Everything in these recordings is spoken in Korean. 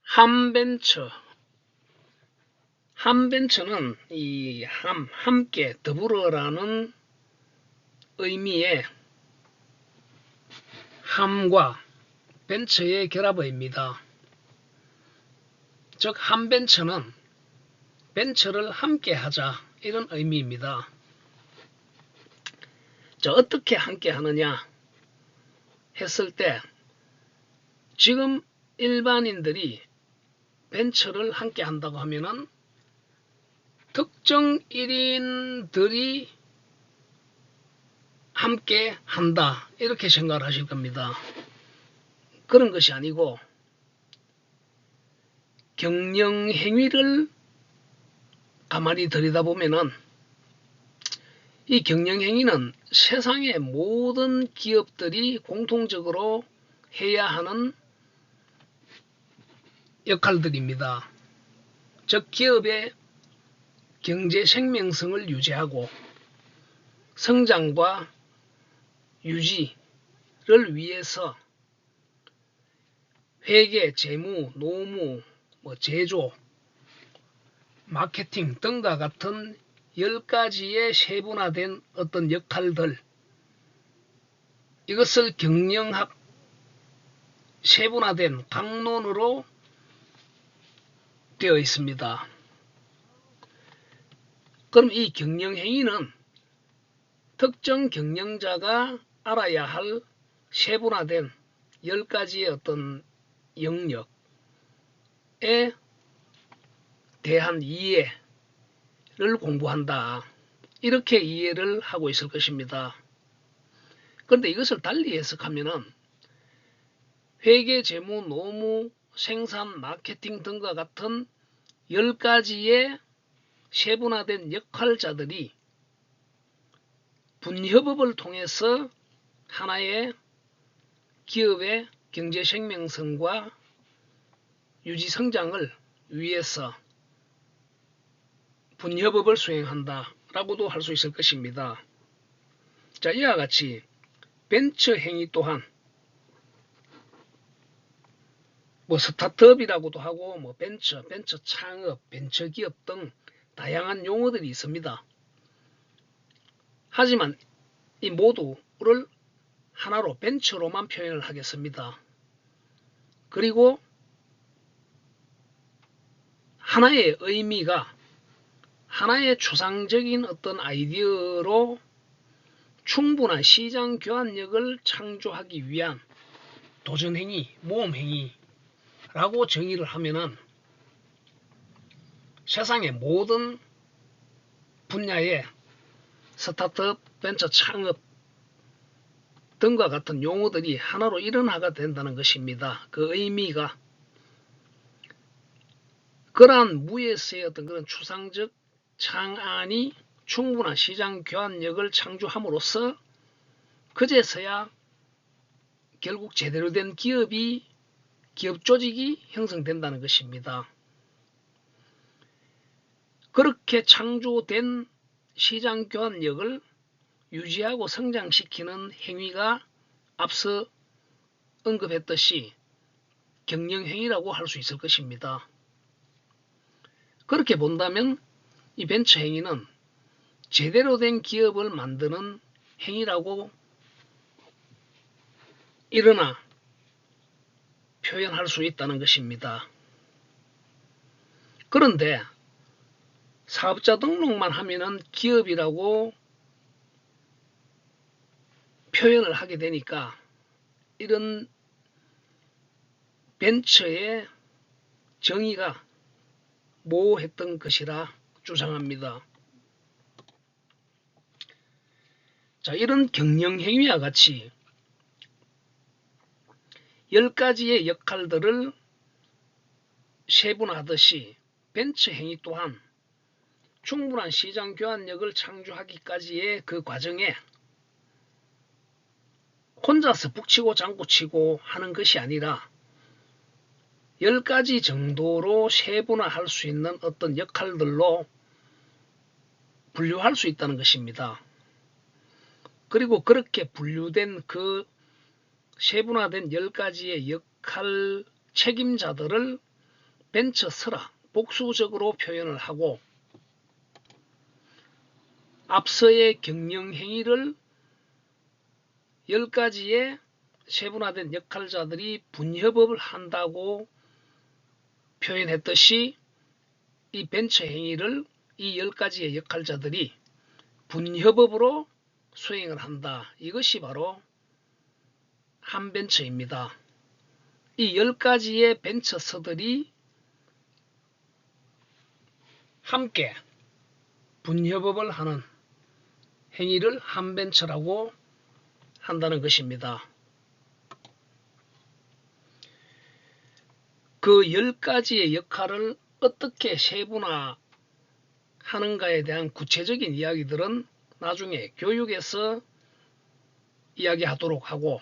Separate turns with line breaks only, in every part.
함벤처. 함벤처는 이 함께, 더불어라는 의미의 함과 벤처의 결합어입니다. 즉 함벤처는 벤처를 함께 하자, 이런 의미입니다. 자, 어떻게 함께 하느냐 했을 때, 지금 일반인들이 벤처를 함께 한다고 하면은 특정 1인들이 함께 한다, 이렇게 생각을 하실 겁니다. 그런 것이 아니고 경영행위를 가만히 들여다보면은 이 경영행위는 세상의 모든 기업들이 공통적으로 해야 하는 역할들입니다. 즉 기업의 경제 생명성을 유지하고 성장과 유지를 위해서 회계, 재무, 노무, 제조, 마케팅 등과 같은 10가지의 세분화된 어떤 역할들, 이것을 경영학 세분화된 강론으로 되어 있습니다. 그럼 이 경영행위는 특정 경영자가 알아야 할 세분화된 10가지의 어떤 영역에 대한 이해를 공부한다, 이렇게 이해를 하고 있을 것입니다. 그런데 이것을 달리 해석하면은 회계, 재무, 노무, 생산, 마케팅 등과 같은 10가지의 세분화된 역할자들이 분협업을 통해서 하나의 기업의 경제 생명성과 유지 성장을 위해서 분협업을 수행한다 라고도 할 수 있을 것입니다. 자, 이와 같이 벤처 행위 또한 스타트업이라고도 하고 벤처 창업, 벤처 기업 등 다양한 용어들이 있습니다. 하지만 이 모두를 하나로 벤처로만 표현을 하겠습니다. 그리고 하나의 의미가 하나의 추상적인 어떤 아이디어로 충분한 시장 교환력을 창조하기 위한 도전행위, 모험행위라고 정의를 하면은 세상의 모든 분야의 스타트업, 벤처 창업 등과 같은 용어들이 하나로 일원화가 된다는 것입니다. 그 의미가 그러한 무에서의 어떤 그런 추상적 창안이 충분한 시장 교환력을 창조함으로써 그제서야 결국 제대로 된 기업 조직이 형성된다는 것입니다. 그렇게 창조된 시장 교환력을 유지하고 성장시키는 행위가 앞서 언급했듯이 경영행위라고 할 수 있을 것입니다. 그렇게 본다면 이 벤처 행위는 제대로 된 기업을 만드는 행위라고 일어나 표현할 수 있다는 것입니다. 그런데 사업자 등록만 하면은 기업이라고 표현을 하게 되니까 이런 벤처의 정의가 모호했던 것이라 주장합니다. 자, 이런 경영행위와 같이 10가지의 역할들을 세분화하듯이 벤처행위 또한 충분한 시장 교환력을 창조하기까지의 그 과정에 혼자서 북치고 장구치고 하는 것이 아니라 10가지 정도로 세분화할 수 있는 어떤 역할들로 분류할 수 있다는 것입니다. 그리고 그렇게 분류된 그 세분화된 10가지의 역할 책임자들을 벤처서라 복수적으로 표현을 하고 앞서의 경영행위를 10가지의 세분화된 역할자들이 분협업을 한다고 표현했듯이 이 벤처 행위를 이 10가지의 역할자들이 분협업으로 수행을 한다. 이것이 바로 한벤처입니다. 이 10가지의 벤처서들이 함께 분협업을 하는 행위를 한벤처라고 한다는 것입니다. 그 10가지의 역할을 어떻게 세분화하는가에 대한 구체적인 이야기들은 나중에 교육에서 이야기하도록 하고,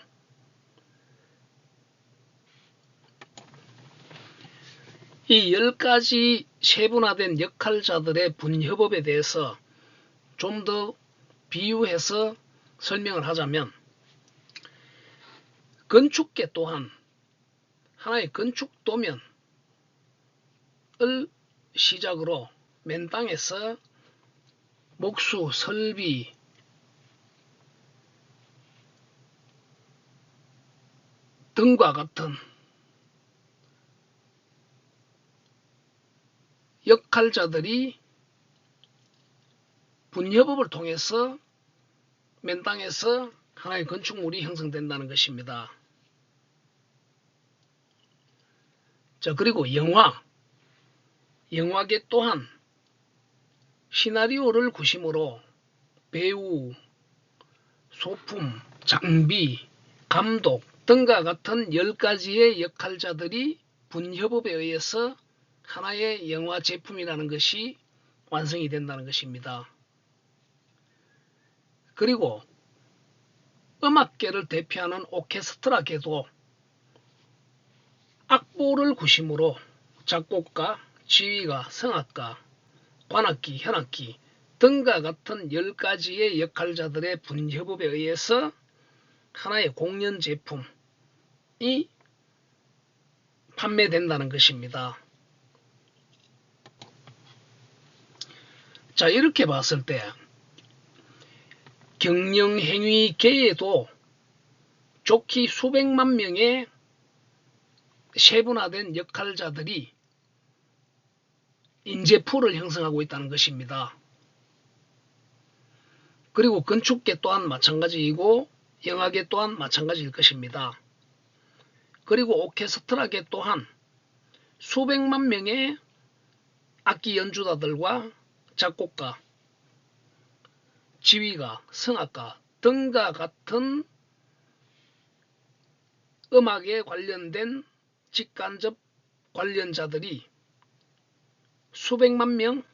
이 10가지 세분화된 역할자들의 분협업에 대해서 좀 더 비유해서 설명을 하자면, 건축계 또한 하나의 건축도면을 시작으로 맨 땅에서 목수, 설비, 등과 같은 역할자들이 분협업을 통해서 맨 땅에서 하나의 건축물이 형성된다는 것입니다. 자, 그리고 영화계 또한 시나리오를 구심으로 배우, 소품, 장비, 감독 등과 같은 10가지의 역할자들이 분협업에 의해서 하나의 영화 제품이라는 것이 완성이 된다는 것입니다. 그리고 음악계를 대표하는 오케스트라계도 악보를 구심으로 작곡가, 지휘가, 성악가, 관악기, 현악기 등과 같은 10가지의 역할자들의 분협업에 의해서 하나의 공연 제품이 판매된다는 것입니다. 자, 이렇게 봤을 때 경영행위계에도 좋기 수백만 명의 세분화된 역할자들이 인재풀을 형성하고 있다는 것입니다. 그리고 건축계 또한 마찬가지이고 영화계 또한 마찬가지일 것입니다. 그리고 오케스트라계 또한 수백만 명의 악기 연주자들과 작곡가, 지휘가, 성악가 등과 같은 음악에 관련된 직간접 관련자들이 수백만 명의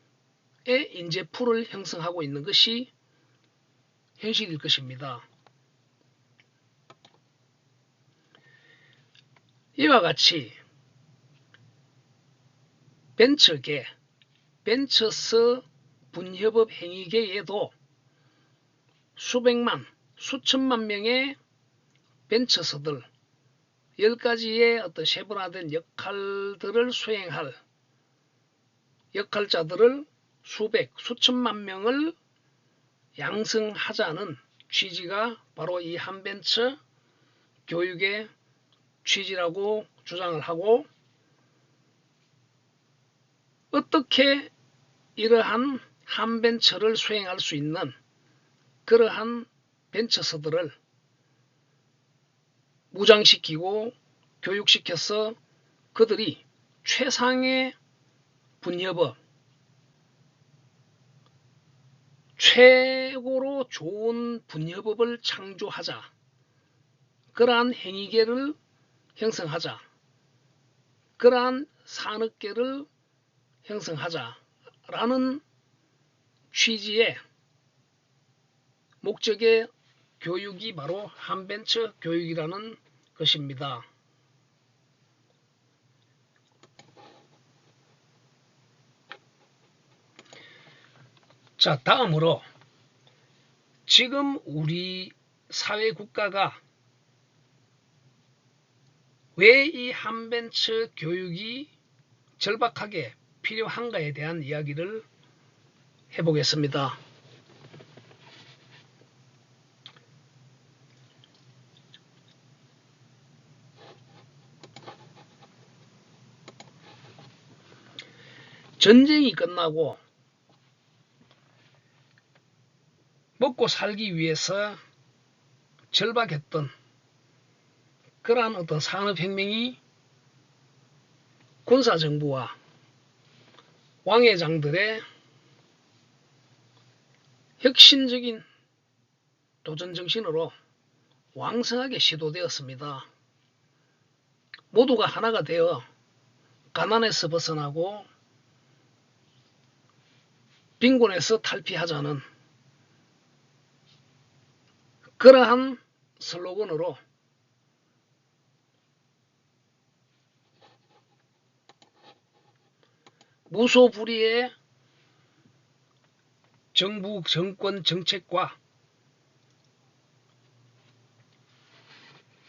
인재풀을 형성하고 있는 것이 현실일 것입니다. 이와 같이 벤처계, 벤처서 분협업 행위계에도 수백만, 수천만 명의 벤처서들 10가지의 어떤 세분화된 역할들을 수행할 역할자들을 수백, 수천만 명을 양성하자는 취지가 바로 이 한벤처 교육의 취지라고 주장을 하고, 어떻게 이러한 한벤처를 수행할 수 있는 그러한 벤처서들을 무장시키고 교육시켜서 그들이 최상의 분협업, 최고로 좋은 분협업을 창조하자, 그러한 행위계를 형성하자, 그러한 산업계를 형성하자라는 취지의 목적의 교육이 바로 한벤처 교육이라는 것입니다. 자, 다음으로 지금 우리 사회 국가가 왜 이 한벤처 교육이 절박하게 필요한가에 대한 이야기를 해보겠습니다. 전쟁이 끝나고 먹고 살기 위해서 절박했던 그러한 어떤 산업혁명이 군사정부와 왕회장들의 혁신적인 도전정신으로 왕성하게 시도되었습니다. 모두가 하나가 되어 가난에서 벗어나고 빈곤에서 탈피하자는 그러한 슬로건으로 무소불위의 정부 정권 정책과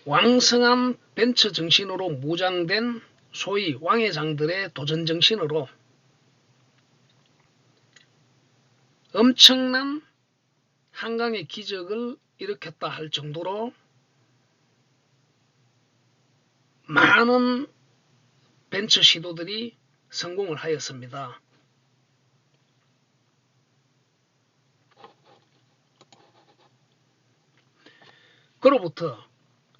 왕성한 벤처 정신으로 무장된 소위 왕회장들의 도전 정신으로 엄청난 한강의 기적을 일으켰다 할 정도로 많은 벤처 시도들이 성공을 하였습니다. 그로부터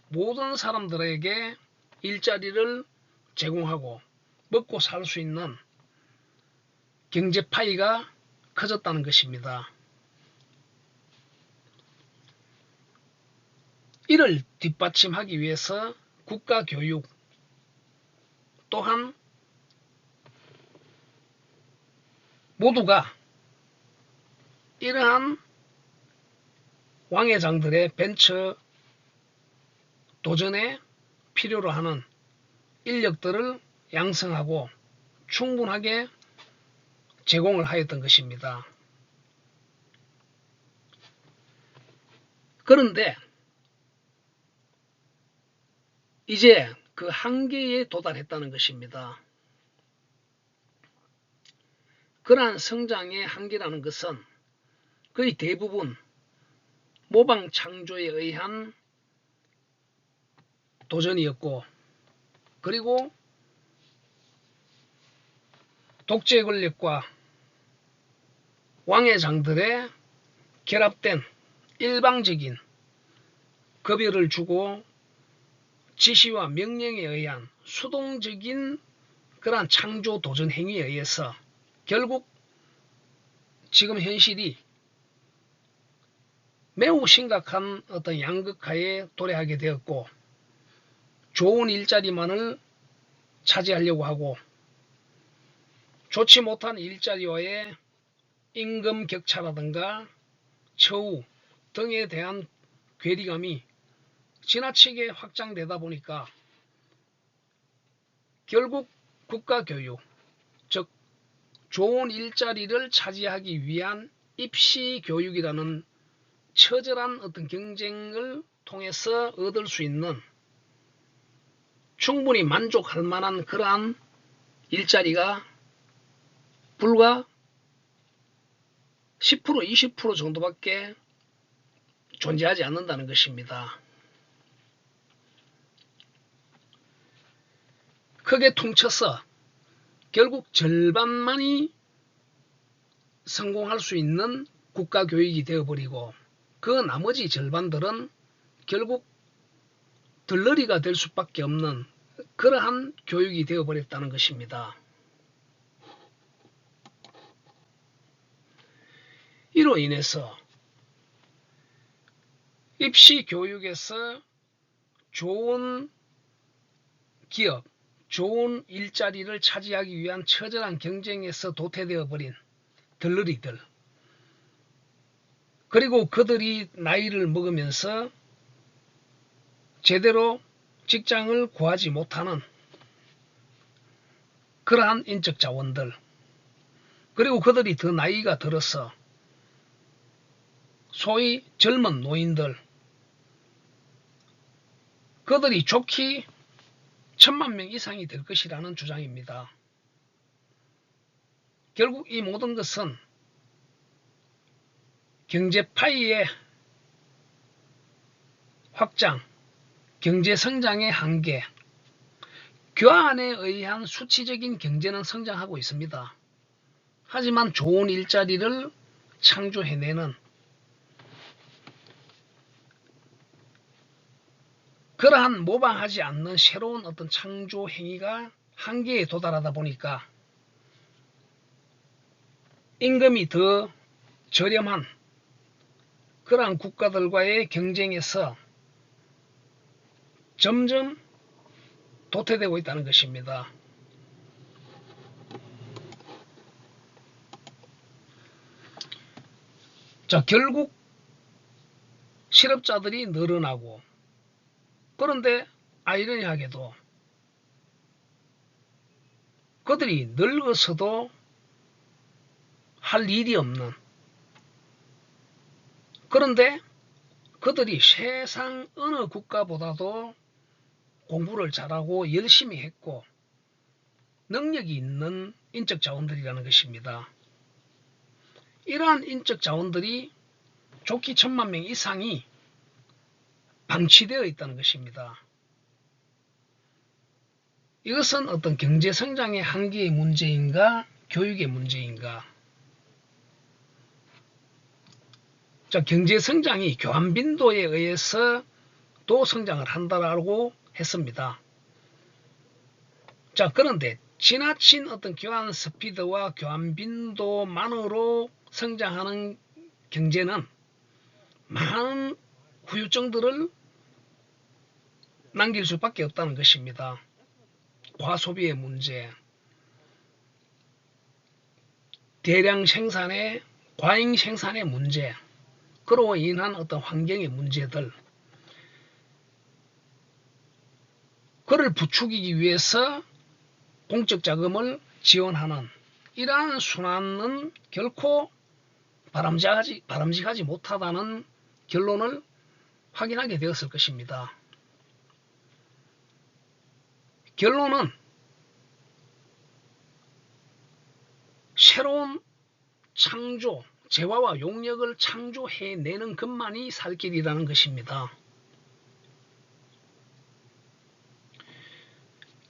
모든 사람들에게 일자리를 제공하고 먹고 살 수 있는 경제 파이가 커졌다는 것입니다. 이를 뒷받침하기 위해서 국가교육 또한 모두가 이러한 왕회장들의 벤처 도전에 필요로 하는 인력들을 양성하고 충분하게 제공을 하였던 것입니다. 그런데 이제 그 한계에 도달했다는 것입니다. 그러한 성장의 한계라는 것은 거의 대부분 모방 창조에 의한 도전이었고, 그리고 독재 권력과 왕회장들의 결합된 일방적인 급여를 주고 지시와 명령에 의한 수동적인 그러한 창조 도전 행위에 의해서 결국 지금 현실이 매우 심각한 어떤 양극화에 도래하게 되었고, 좋은 일자리만을 차지하려고 하고 좋지 못한 일자리와의 임금 격차라든가 처우 등에 대한 괴리감이 지나치게 확장되다 보니까 결국 국가교육, 즉 좋은 일자리를 차지하기 위한 입시교육이라는 처절한 어떤 경쟁을 통해서 얻을 수 있는 충분히 만족할 만한 그러한 일자리가 불과 10% 20% 정도밖에 존재하지 않는다는 것입니다. 크게 퉁쳐서 결국 절반만이 성공할 수 있는 국가교육이 되어버리고 그 나머지 절반들은 결국 들러리가 될 수밖에 없는 그러한 교육이 되어버렸다는 것입니다. 이로 인해서 입시교육에서 좋은 기업, 좋은 일자리를 차지하기 위한 처절한 경쟁에서 도태되어 버린 들러리들, 그리고 그들이 나이를 먹으면서 제대로 직장을 구하지 못하는 그러한 인적 자원들, 그리고 그들이 더 나이가 들어서 소위 젊은 노인들, 그들이 좋기 1000만 명 이상이 될 것이라는 주장입니다. 결국 이 모든 것은 경제파이의 확장, 경제성장의 한계, 교환에 의한 수치적인 경제는 성장하고 있습니다. 하지만 좋은 일자리를 창조해내는 그러한 모방하지 않는 새로운 어떤 창조 행위가 한계에 도달하다 보니까 임금이 더 저렴한 그러한 국가들과의 경쟁에서 점점 도태되고 있다는 것입니다. 자, 결국 실업자들이 늘어나고, 그런데 아이러니하게도 그들이 늙어서도 할 일이 없는, 그런데 그들이 세상 어느 국가보다도 공부를 잘하고 열심히 했고 능력이 있는 인적 자원들이라는 것입니다. 이러한 인적 자원들이 좋기 1000만 명 이상이 방치되어 있다는 것입니다. 이것은 어떤 경제성장의 한계의 문제인가, 교육의 문제인가? 자, 경제성장이 교환빈도에 의해서 또 성장을 한다라고 했습니다. 자, 그런데 지나친 어떤 교환 스피드와 교환 빈도만으로 성장하는 경제는 많은 후유증들을 남길 수밖에 없다는 것입니다. 과소비의 문제, 대량 생산의 과잉 생산의 문제, 그로 인한 어떤 환경의 문제들, 그를 부추기기 위해서 공적 자금을 지원하는 이러한 순환은 결코 바람직하지 못하다는 결론을 확인하게 되었을 것입니다. 결론은 새로운 창조, 재화와 용력을 창조해내는 것만이 살 길이라는 것입니다.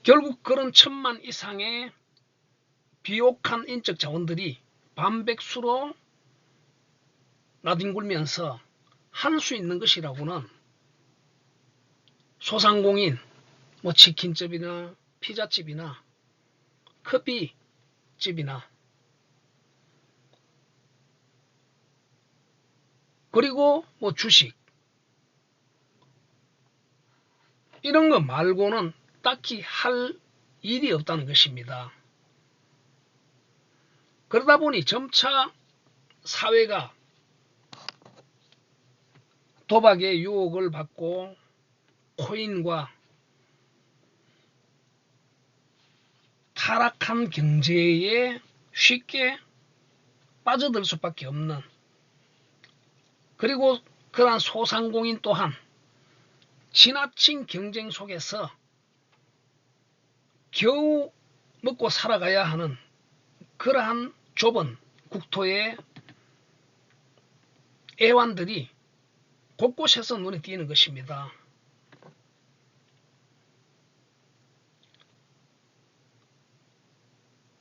결국 그런 1000만 이상의 비옥한 인적 자원들이 반백수로 나뒹굴면서 할 수 있는 것이라고는 소상공인, 치킨집이나 피자집이나 커피집이나 그리고 주식 이런 거 말고는 딱히 할 일이 없다는 것입니다. 그러다 보니 점차 사회가 도박의 유혹을 받고 코인과 타락한 경제에 쉽게 빠져들 수밖에 없는, 그리고 그러한 소상공인 또한 지나친 경쟁 속에서 겨우 먹고 살아가야 하는 그러한 좁은 국토의 애완들이 곳곳에서 눈에 띄는 것입니다.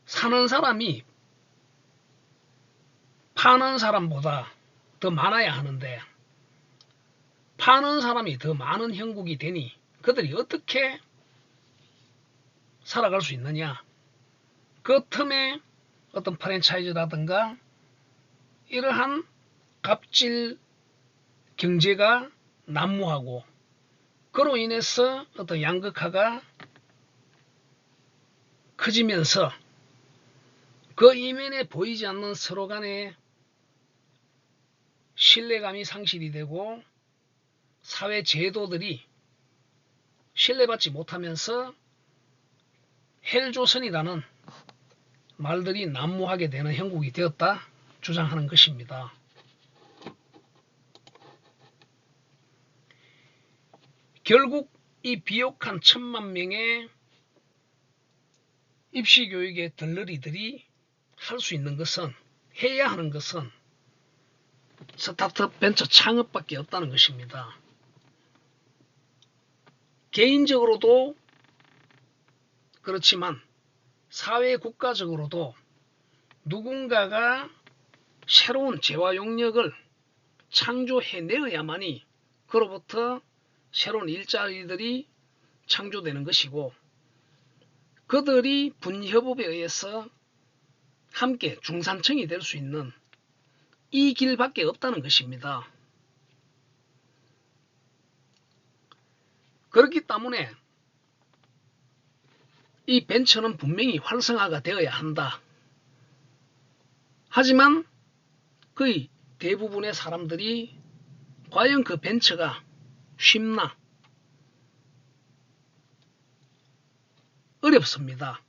사는 사람이 파는 사람보다 더 많아야 하는데 파는 사람이 더 많은 형국이 되니 그들이 어떻게 살아갈 수 있느냐? 그 틈에 어떤 프랜차이즈라든가 이러한 갑질 경제가 난무하고, 그로 인해서 어떤 양극화가 커지면서 그 이면에 보이지 않는 서로 간의 신뢰감이 상실이 되고 사회 제도들이 신뢰받지 못하면서 헬조선이라는 말들이 난무하게 되는 형국이 되었다 주장하는 것입니다. 결국 이 비옥한 1000만 명의 입시교육의 덜러리들이 할 수 있는 것은, 해야 하는 것은 스타트업 벤처 창업밖에 없다는 것입니다. 개인적으로도 그렇지만 사회 국가적으로도 누군가가 새로운 재화 용역을 창조해내어야만이 그로부터 새로운 일자리들이 창조되는 것이고, 그들이 분협업에 의해서 함께 중산층이 될 수 있는 이 길밖에 없다는 것입니다. 그렇기 때문에 이 벤처는 분명히 활성화가 되어야 한다. 하지만 거의 대부분의 사람들이 과연 그 벤처가 쉽나? 어렵습니다.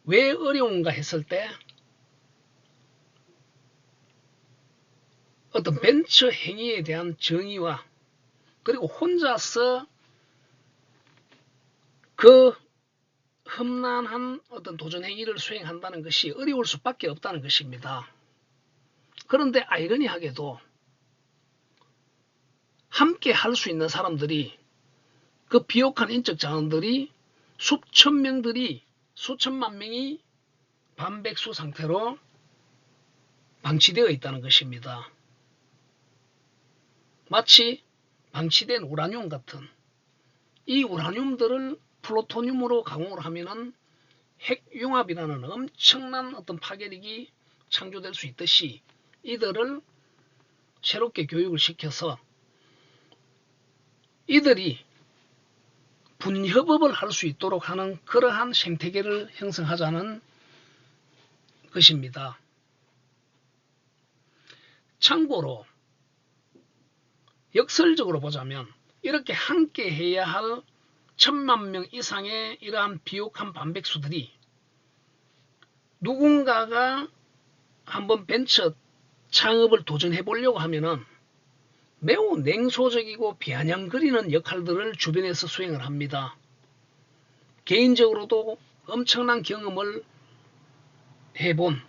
왜 어려운가 했을 때 어떤 벤처 행위에 대한 정의와, 그리고 혼자서 그 험난한 어떤 도전 행위를 수행한다는 것이 어려울 수밖에 없다는 것입니다. 그런데 아이러니하게도 함께 할 수 있는 사람들이, 그 비옥한 인적 자원들이 수천 명들이, 수천만 명이 반백수 상태로 방치되어 있다는 것입니다. 마치 방치된 우라늄 같은, 이 우라늄들을 플루토늄으로 가공을 하면은 핵융합이라는 엄청난 어떤 파괴력이 창조될 수 있듯이, 이들을 새롭게 교육을 시켜서 이들이 분협업을 할 수 있도록 하는 그러한 생태계를 형성하자는 것입니다. 참고로 역설적으로 보자면 이렇게 함께 해야 할 1000만 명 이상의 이러한 비옥한 반백수들이 누군가가 한번 벤처 창업을 도전해 보려고 하면은 매우 냉소적이고 비아냥거리는 역할들을 주변에서 수행을 합니다. 개인적으로도 엄청난 경험을 해본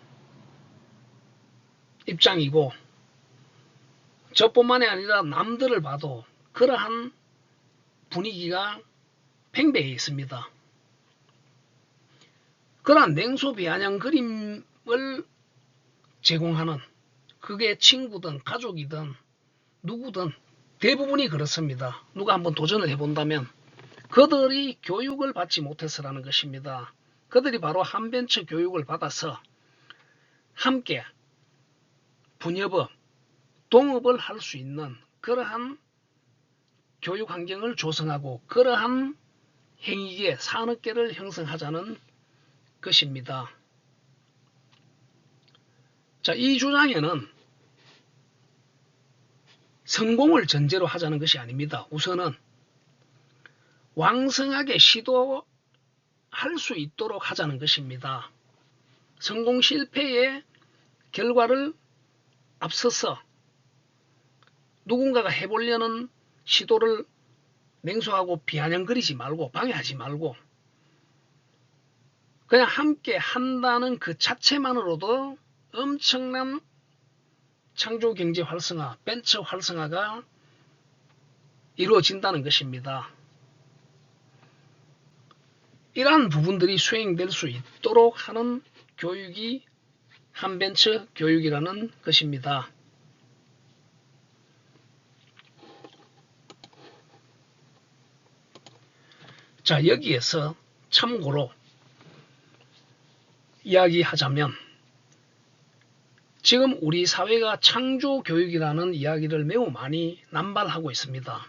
입장이고, 저뿐만이 아니라 남들을 봐도 그러한 분위기가 팽배해 있습니다. 그러한 냉소 비아냥거림을 제공하는, 그게 친구든 가족이든 누구든 대부분이 그렇습니다. 누가 한번 도전을 해본다면 그들이 교육을 받지 못해서라는 것입니다. 그들이 바로 한벤처 교육을 받아서 함께 분협업, 동업을 할 수 있는 그러한 교육 환경을 조성하고 그러한 행위계, 산업계를 형성하자는 것입니다. 자, 이 주장에는 성공을 전제로 하자는 것이 아닙니다. 우선은 왕성하게 시도할 수 있도록 하자는 것입니다. 성공 실패의 결과를 앞서서 누군가가 해보려는 시도를 냉소하고 비아냥거리지 말고 방해하지 말고 그냥 함께 한다는 그 자체만으로도 엄청난 창조경제 활성화, 벤처 활성화가 이루어진다는 것입니다. 이러한 부분들이 수행될 수 있도록 하는 교육이 한벤처 교육이라는 것입니다. 자, 여기에서 참고로 이야기하자면 지금 우리 사회가 창조교육이라는 이야기를 매우 많이 남발하고 있습니다.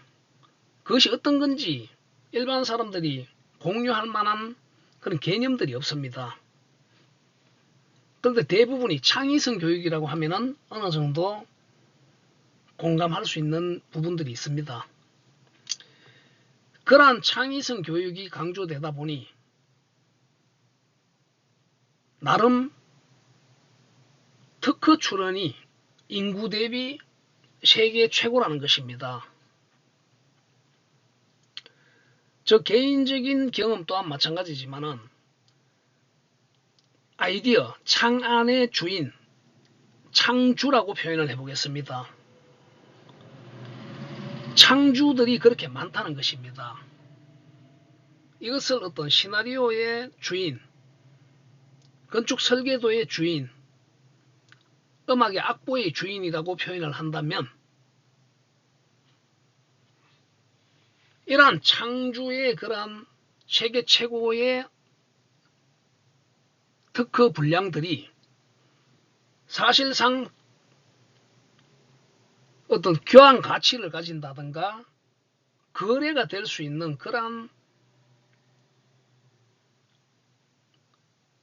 그것이 어떤 건지 일반 사람들이 공유할 만한 그런 개념들이 없습니다. 그런데 대부분이 창의성 교육이라고 하면은 어느 정도 공감할 수 있는 부분들이 있습니다. 그러한 창의성 교육이 강조되다 보니 나름 특허 출원이 인구 대비 세계 최고라는 것입니다. 저 개인적인 경험 또한 마찬가지지만은 아이디어, 창안의 주인, 창주라고 표현을 해보겠습니다. 창주들이 그렇게 많다는 것입니다. 이것을 어떤 시나리오의 주인, 건축 설계도의 주인, 음악의 악보의 주인이라고 표현을 한다면 이러한 창주의 그러한 세계 최고의 특허 분량들이 사실상 어떤 교환 가치를 가진다든가 거래가 될 수 있는 그러한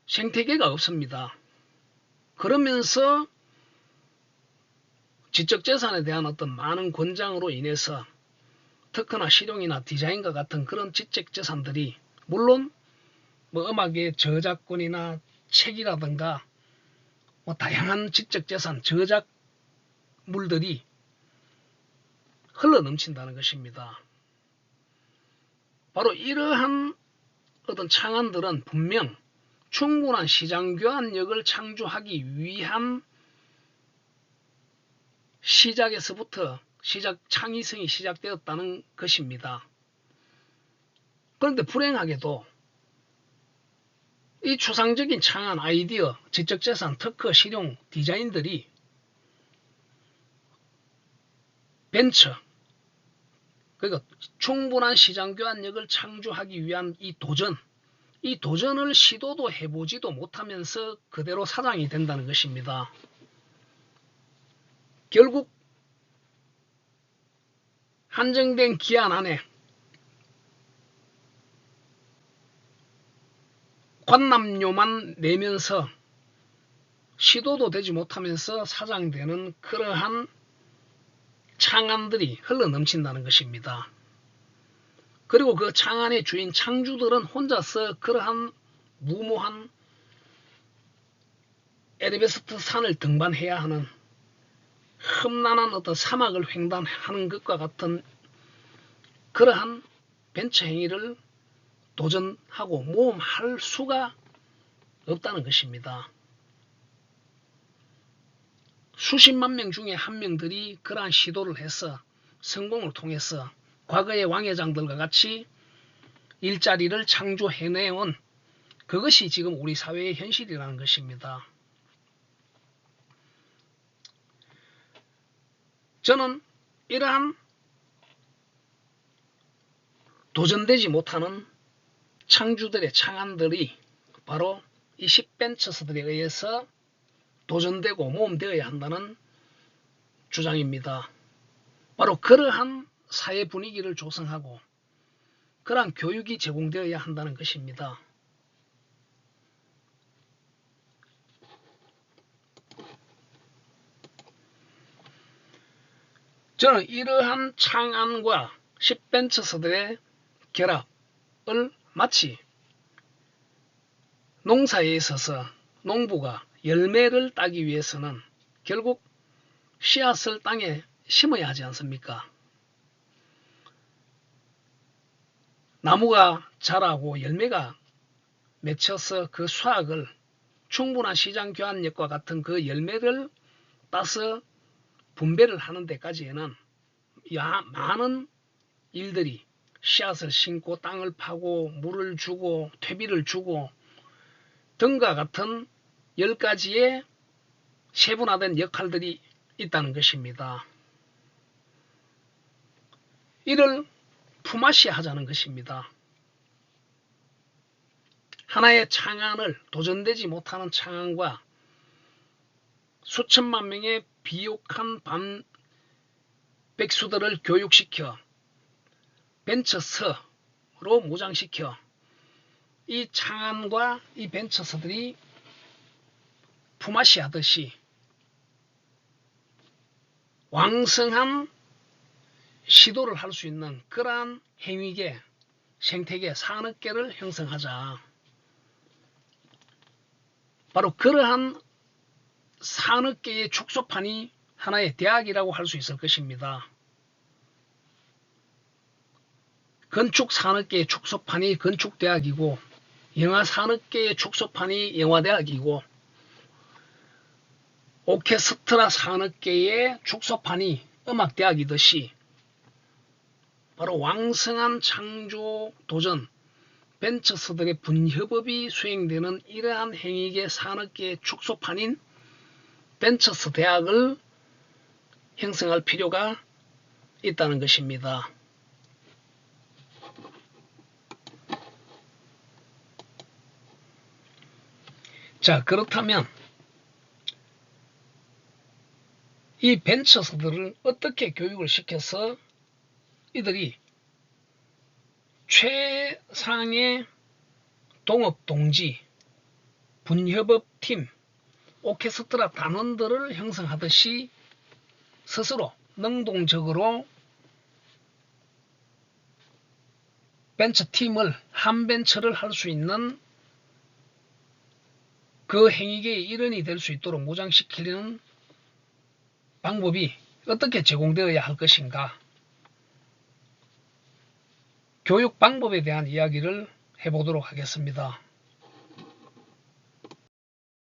생태계가 없습니다. 그러면서 지적재산에 대한 어떤 많은 권장으로 인해서 특허나 실용이나 디자인과 같은 그런 지적재산들이 물론 뭐 음악의 저작권이나 책이라든가 뭐 다양한 지적재산 저작물들이 흘러넘친다는 것입니다. 바로 이러한 어떤 창안들은 분명 충분한 시장 교환력을 창조하기 위한 시작에서부터 창의성이 시작되었다는 것입니다. 그런데 불행하게도 이 추상적인 창안, 아이디어, 지적재산, 특허, 실용, 디자인들이 벤처, 그러니까 충분한 시장 교환력을 창조하기 위한 이 도전을 시도도 해보지도 못하면서 그대로 사장이 된다는 것입니다. 결국 한정된 기한 안에 관람료만 내면서 시도도 되지 못하면서 사장되는 그러한 창안들이 흘러넘친다는 것입니다. 그리고 그 창안의 주인 창주들은 혼자서 그러한 무모한 에베레스트 산을 등반해야 하는 험난한 어떤 사막을 횡단하는 것과 같은 그러한 벤처 행위를 도전하고 모험할 수가 없다는 것입니다. 수십만 명 중에 한 명들이 그러한 시도를 해서 성공을 통해서 과거의 왕회장들과 같이 일자리를 창조해내온 그것이 지금 우리 사회의 현실이라는 것입니다. 저는 이러한 도전되지 못하는 창주들의 창안들이 바로 이 10벤처스들에 의해서 도전되고 모험되어야 한다는 주장입니다. 바로 그러한 사회 분위기를 조성하고 그러한 교육이 제공되어야 한다는 것입니다. 저는 이러한 창안과 10벤처스들의 결합을 마치 농사에 있어서 농부가 열매를 따기 위해서는 결국 씨앗을 땅에 심어야 하지 않습니까? 나무가 자라고 열매가 맺혀서 그 수확을 충분한 시장 교환력과 같은 그 열매를 따서 분배를 하는 데까지에는 많은 일들이 씨앗을 심고 땅을 파고 물을 주고 퇴비를 주고 등과 같은 10가지의 세분화된 역할들이 있다는 것입니다. 이를 품앗이 하자는 것입니다. 하나의 창안을 도전되지 못하는 창안과 수천만 명의 비옥한 백수들을 교육시켜 벤처서로 무장시켜 이 창안과 이 벤처서들이 품앗이 하듯이 왕성한 시도를 할 수 있는 그러한 행위계, 생태계, 산업계를 형성하자. 바로 그러한 산업계의 축소판이 하나의 대학이라고 할 수 있을 것입니다. 건축 산업계의 축소판이 건축대학이고 영화산업계의 축소판이 영화대학이고 오케스트라 산업계의 축소판이 음악대학이듯이 바로 왕성한 창조 도전 벤처스들의 분협업이 수행되는 이러한 행위계 산업계의 축소판인 벤처스 대학을 형성할 필요가 있다는 것입니다. 자, 그렇다면 이 벤처스들을 어떻게 교육을 시켜서 이들이 최상의 동업 동지, 분협업팀, 오케스트라 단원들을 형성하듯이 스스로 능동적으로 벤처팀을 한 벤처를 할 수 있는 그 행위계의 일원이 될 수 있도록 무장시키는 방법이 어떻게 제공되어야 할 것인가? 교육 방법에 대한 이야기를 해보도록 하겠습니다.